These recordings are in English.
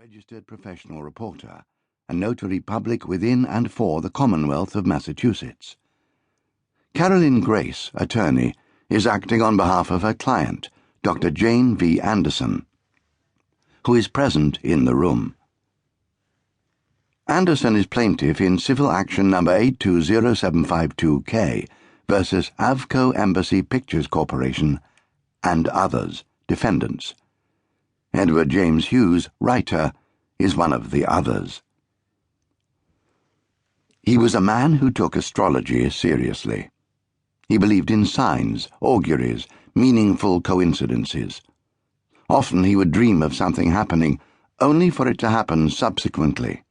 registered professional reporter, a notary public within and for the Commonwealth of Massachusetts. Caroline Grace, attorney, is acting on behalf of her client, Dr. Jane V. Anderson, who is present in the room. Anderson is plaintiff in civil action number 820752K versus Avco Embassy Pictures Corporation and others, defendants. Edward James Hughes, writer, is one of the others. He was a man who took astrology seriously. He believed in signs, auguries, meaningful coincidences. Often he would dream of something happening, only for it to happen subsequently.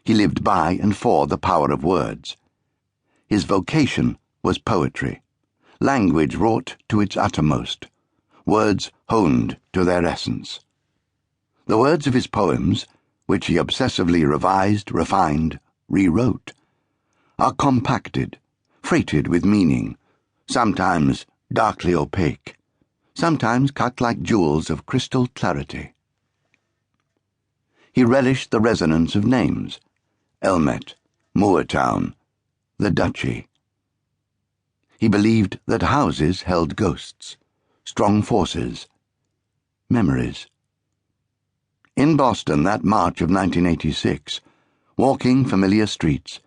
He lived by and for the power of words. His vocation was poetry, language wrought to its uttermost, words honed to their essence. The words of his poems, which he obsessively revised, refined, rewrote, are compacted, freighted with meaning, sometimes darkly opaque, sometimes cut like jewels of crystal clarity. He relished the resonance of names: Elmet, Moortown, the Duchy. He believed that houses held ghosts, strong forces, memories. In Boston that March of 1986, walking familiar streets,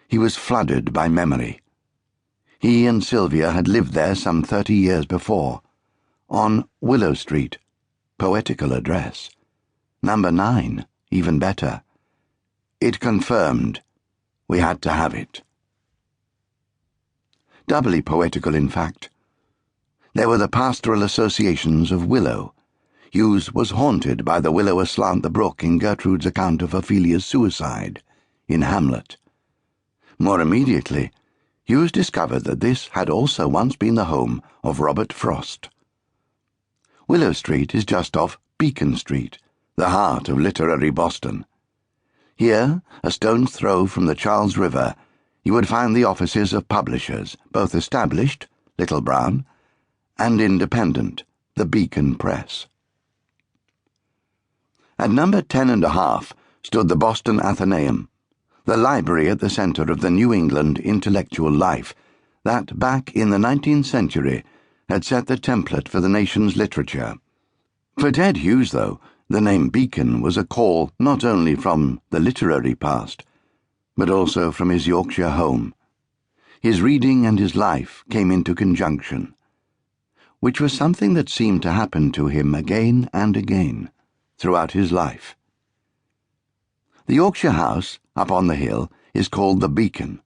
he was flooded by memory. He and Sylvia had lived there some 30 years before, on Willow Street, poetical address. Number 9, even better. It confirmed we had to have it. Doubly poetical, in fact. There were the pastoral associations of Willow. Hughes was haunted by the willow aslant the brook in Gertrude's account of Ophelia's suicide, in Hamlet. More immediately, Hughes discovered that this had also once been the home of Robert Frost. Willow Street is just off Beacon Street, the heart of literary Boston. Here, a stone's throw from the Charles River, you would find the offices of publishers, both established, Little Brown, and independent, the Beacon Press. At number 10.5 stood the Boston Athenaeum, the library at the center of the New England intellectual life that, back in the 19th century, had set the template for the nation's literature. For Ted Hughes, though, the name Beacon was a call not only from the literary past, but also from his Yorkshire home. His reading and his life came into conjunction, which was something that seemed to happen to him again and again throughout his life. The Yorkshire house, up on the hill, is called the Beacon,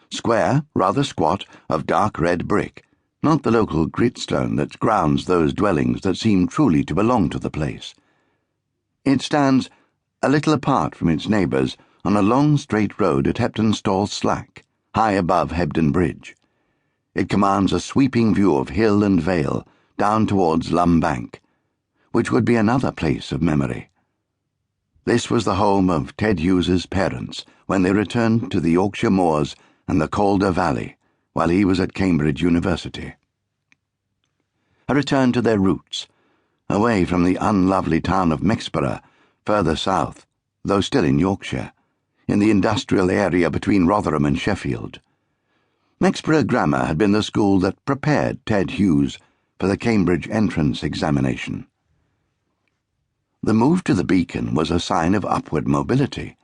square, rather squat, of dark red brick, not the local gritstone that grounds those dwellings that seem truly to belong to the place. It stands a little apart from its neighbours on a long straight road at Heptonstall Slack, high above Hebden Bridge. It commands a sweeping view of hill and vale down towards Lum Bank, which would be another place of memory. This was the home of Ted Hughes's parents when they returned to the Yorkshire moors and the Calder Valley while he was at Cambridge University. A return to their roots, away from the unlovely town of Mexborough, further south, though still in Yorkshire, in the industrial area between Rotherham and Sheffield. Mexborough Grammar had been the school that prepared Ted Hughes for the Cambridge entrance examination. The move to the Beacon was a sign of upward mobility.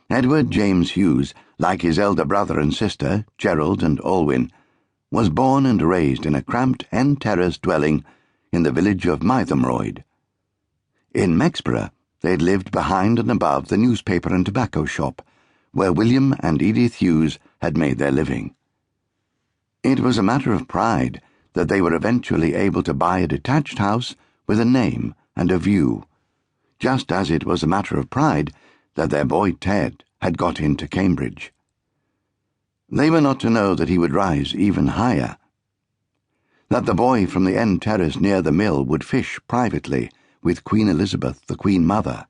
Edward James Hughes, like his elder brother and sister, Gerald and Olwyn, was born and raised in a cramped end-terrace dwelling in the village of Mytholmroyd. In Mexborough, they'd lived behind and above the newspaper and tobacco shop, where William and Edith Hughes had made their living. It was a matter of pride that they were eventually able to buy a detached house with a name and a view, just as it was a matter of pride that their boy Ted had got into Cambridge. They were not to know that he would rise even higher, that the boy from the end terrace near the mill would fish privately with Queen Elizabeth, the Queen Mother,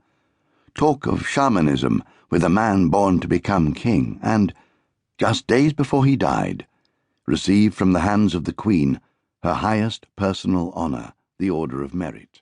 talk of shamanism with a man born to become king, and, just days before he died, receive from the hands of the Queen her highest personal honor, the Order of Merit.